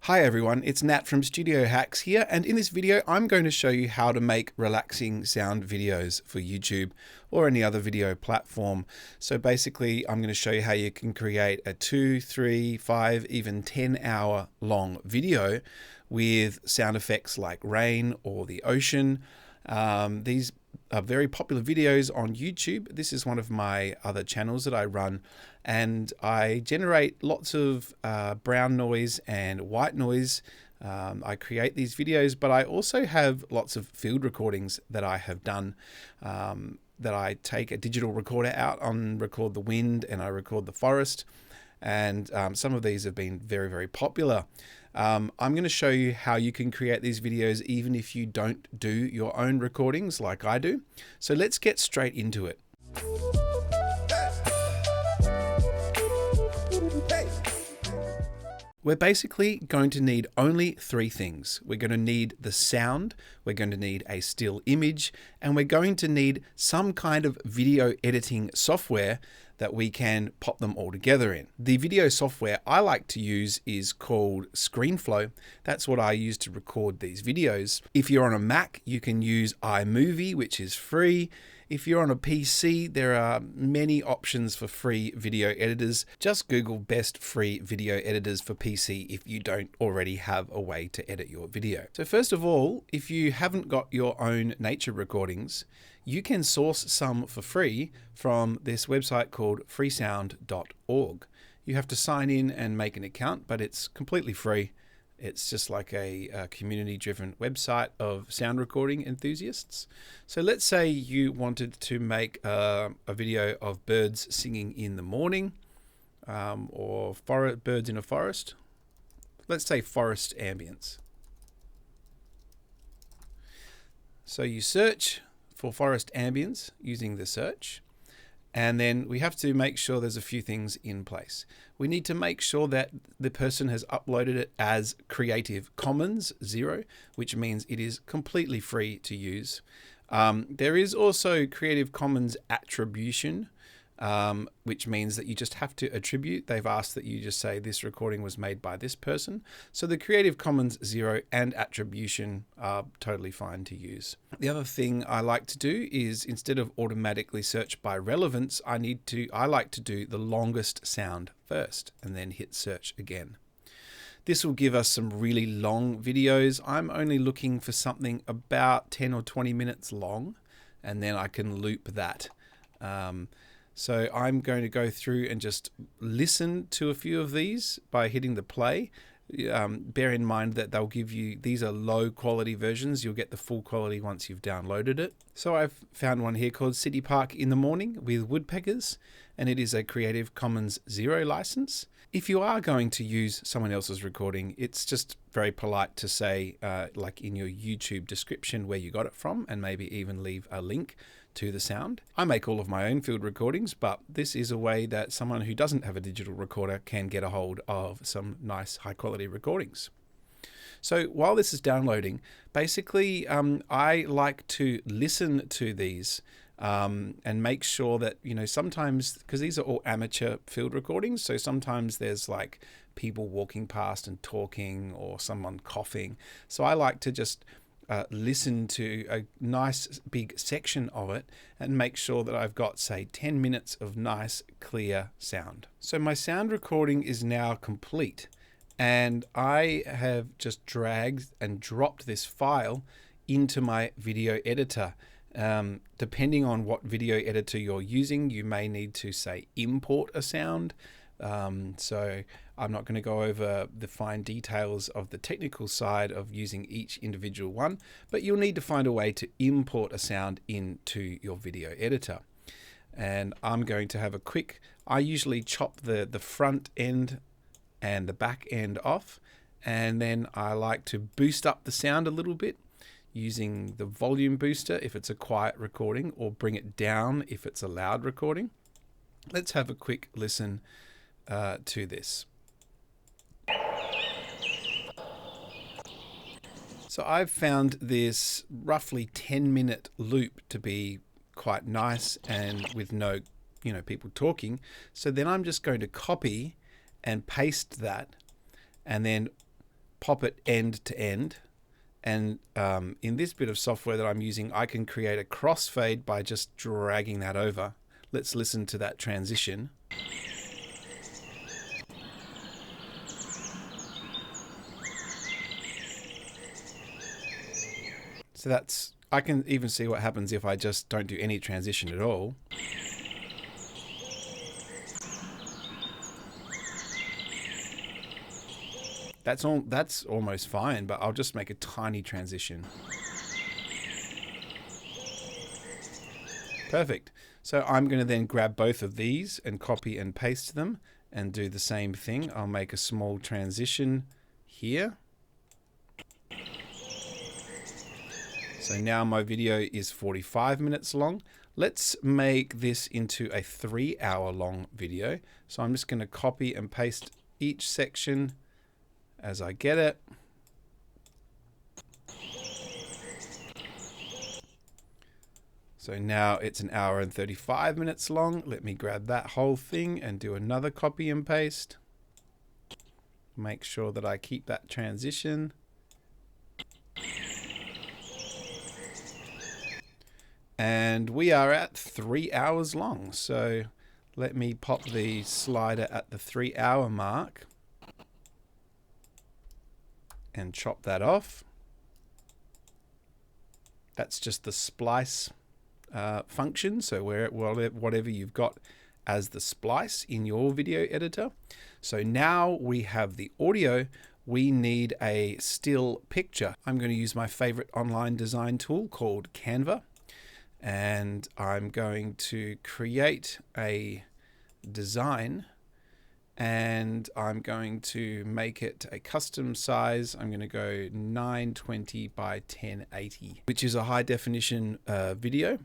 Hi everyone, it's Nat from Studio Hacks here, and in this video I'm going to show you how to make relaxing sound videos for YouTube or any other video platform. So basically I'm going to show you how you can create a 2, 3, 5, even 10-hour long video with sound effects like rain or the ocean. These are very popular videos on YouTube. This is one of my other channels that I run, and I generate lots of brown noise and white noise. I create these videos, but I also have lots of field recordings that I have done, that I take a digital recorder out and record the wind, and I record the forest. And some of these have been very, very popular. I'm going to show you how you can create these videos even if you don't do your own recordings like I do. So let's get straight into it. We're basically going to need only three things. We're going to need the sound, we're going to need a still image, and we're going to need some kind of video editing software that we can pop them all together in. The video software I like to use is called ScreenFlow. That's what I use to record these videos. If you're on a Mac, you can use iMovie, which is free. If you're on a PC, there are many options for free video editors. Just Google best free video editors for PC if you don't already have a way to edit your video. So first of all, if you haven't got your own nature recordings, you can source some for free from this website called freesound.org. You have to sign in and make an account, but it's completely free. It's just like a community-driven website of sound recording enthusiasts. So let's say you wanted to make a video of birds singing in the morning, or birds in a forest. Let's say forest ambience. So you search for forest ambience using the search. And then we have to make sure there's a few things in place. We need to make sure that the person has uploaded it as Creative Commons 0, which means it is completely free to use. There is also Creative Commons Attribution, which means that you just have to attribute. They've asked that you just say this recording was made by this person. So the Creative Commons 0 and attribution are totally fine to use. The other thing I like to do is, instead of automatically search by relevance, I like to do the longest sound first and then hit search again. This will give us some really long videos. I'm only looking for something about 10 or 20 minutes long, and then I can loop that. So I'm going to go through and just listen to a few of these by hitting the play. Bear in mind that they'll give you, these are low quality versions. You'll get the full quality once you've downloaded it. So I've found one here called City Park in the Morning with Woodpeckers, and it is a Creative Commons 0 license. If you are going to use someone else's recording, it's just very polite to say, like in your YouTube description, where you got it from, and maybe even leave a link to the sound. I make all of my own field recordings, but this is a way that someone who doesn't have a digital recorder can get a hold of some nice high quality recordings. So while this is downloading, basically I like to listen to these and make sure that, sometimes, because these are all amateur field recordings, so sometimes there's like people walking past and talking, or someone coughing. So I like to just listen to a nice big section of it and make sure that I've got, say, 10 minutes of nice clear sound. So my sound recording is now complete, and I have just dragged and dropped this file into my video editor. Depending on what video editor you're using, you may need to, say, import a sound. So I'm not going to go over the fine details of the technical side of using each individual one, but you'll need to find a way to import a sound into your video editor. And I'm going to have I usually chop the front end and the back end off, and then I like to boost up the sound a little bit using the volume booster if it's a quiet recording, or bring it down if it's a loud recording. Let's have a quick listen to this. So I've found this roughly 10-minute loop to be quite nice and with no, people talking. So then I'm just going to copy and paste that, and then pop it end to end. And in this bit of software that I'm using, I can create a crossfade by just dragging that over. Let's listen to that transition. So that's, I can even see what happens if I just don't do any transition at all. That's almost fine, but I'll just make a tiny transition. Perfect. So I'm going to then grab both of these and copy and paste them and do the same thing. I'll make a small transition here. So now my video is 45 minutes long. Let's make this into a 3-hour long video. So I'm just going to copy and paste each section as I get it. So now it's 1 hour and 35 minutes long. Let me grab that whole thing and do another copy and paste. Make sure that I keep that transition. And we are at 3 hours long. So let me pop the slider at the 3-hour mark and chop that off. That's just the splice function. So whatever you've got as the splice in your video editor. So now we have the audio. We need a still picture. I'm going to use my favorite online design tool called Canva. And I'm going to create a design, and I'm going to make it a custom size. I'm going to go 920 by 1080, which is a high definition video.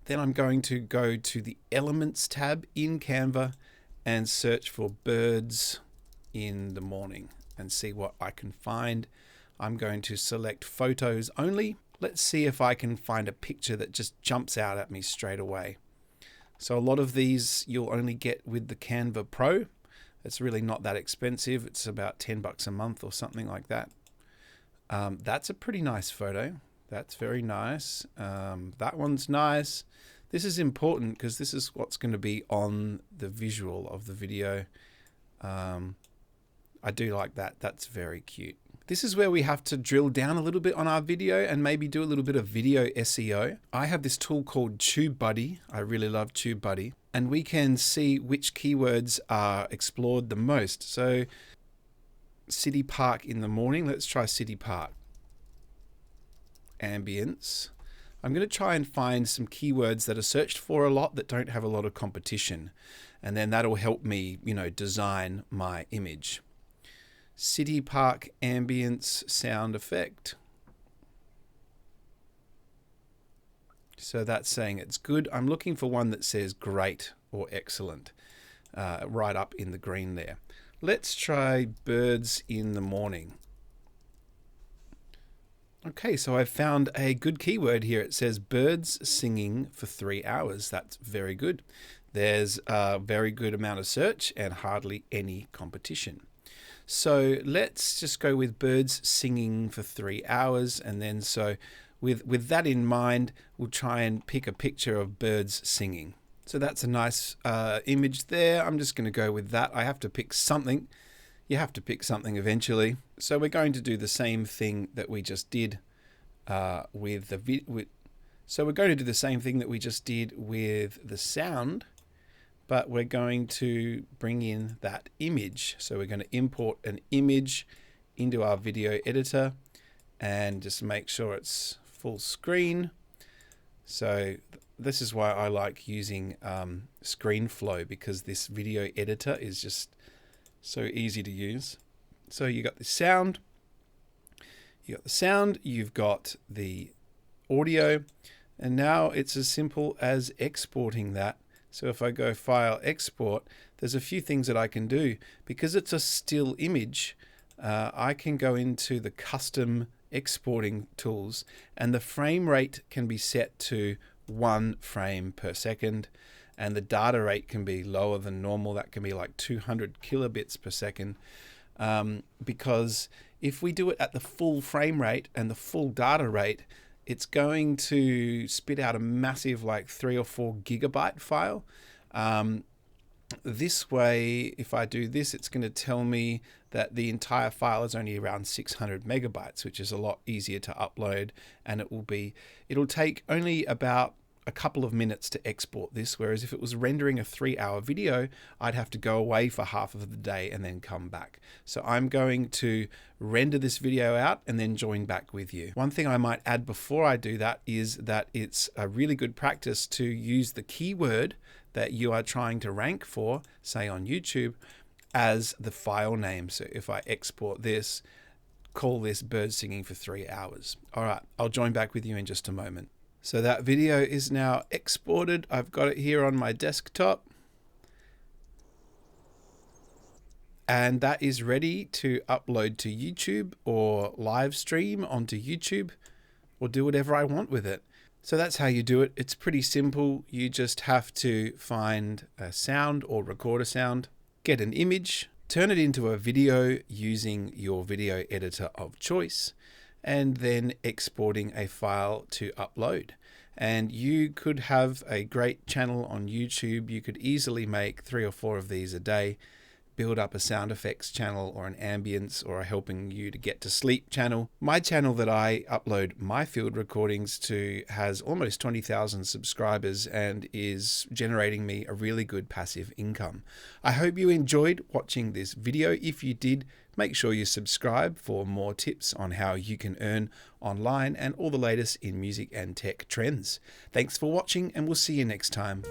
Then I'm going to go to the Elements tab in Canva and search for birds in the morning and see what I can find. I'm going to select photos only. Let's see if I can find a picture that just jumps out at me straight away. So a lot of these you'll only get with the Canva Pro. It's really not that expensive. It's about $10 a month or something like that. That's a pretty nice photo. That's very nice. That one's nice. This is important because this is what's going to be on the visual of the video. I do like that. That's very cute. This is where we have to drill down a little bit on our video and maybe do a little bit of video SEO. I have this tool called TubeBuddy. I really love TubeBuddy. And we can see which keywords are explored the most. So City Park in the morning. Let's try City Park. Ambience. I'm going to try and find some keywords that are searched for a lot that don't have a lot of competition. And then that'll help me, design my image. City Park ambience sound effect. So that's saying it's good. I'm looking for one that says great or excellent, right up in the green there. Let's try birds in the morning. Okay, so I've found a good keyword here. It says birds singing for 3 hours. That's very good. There's a very good amount of search and hardly any competition. So let's just go with birds singing for 3 hours. And then so with that in mind, we'll try and pick a picture of birds singing. So that's a nice image there. I'm just going to go with that. I have to pick something. You have to pick something eventually. So we're going to do the same thing that we just did with the So we're going to do the same thing that we just did with the sound, but we're going to bring in that image. So we're going to import an image into our video editor and just make sure it's full screen. So this is why I like using ScreenFlow, because this video editor is just so easy to use. So you got the sound, you've got the audio, and now it's as simple as exporting that. So if I go File, Export, there's a few things that I can do. Because it's a still image, I can go into the custom exporting tools, and the frame rate can be set to 1 frame per second, and the data rate can be lower than normal. That can be like 200 kilobits per second. because if we do it at the full frame rate and the full data rate, it's going to spit out a massive like 3 or 4 gigabyte file. This way, if I do this, it's going to tell me that the entire file is only around 600 megabytes, which is a lot easier to upload, and it'll take only about a couple of minutes to export this, whereas if it was rendering a 3-hour video, I'd have to go away for half of the day and then come back. So I'm going to render this video out and then join back with you. One thing I might add before I do that is that it's a really good practice to use the keyword that you are trying to rank for, say on YouTube, as the file name. So if I export this, call this bird singing for 3 hours. All right, I'll join back with you in just a moment. So that video is now exported. I've got it here on my desktop. And that is ready to upload to YouTube or live stream onto YouTube or do whatever I want with it. So that's how you do it. It's pretty simple. You just have to find a sound or record a sound, get an image, turn it into a video using your video editor of choice, and then exporting a file to upload. And you could have a great channel on YouTube. You could easily make 3 or 4 of these a day, build up a sound effects channel or an ambience or a helping you to get to sleep channel. My channel that I upload my field recordings to has almost 20,000 subscribers and is generating me a really good passive income. I hope you enjoyed watching this video. If you did, make sure you subscribe for more tips on how you can earn online and all the latest in music and tech trends. Thanks for watching, and we'll see you next time.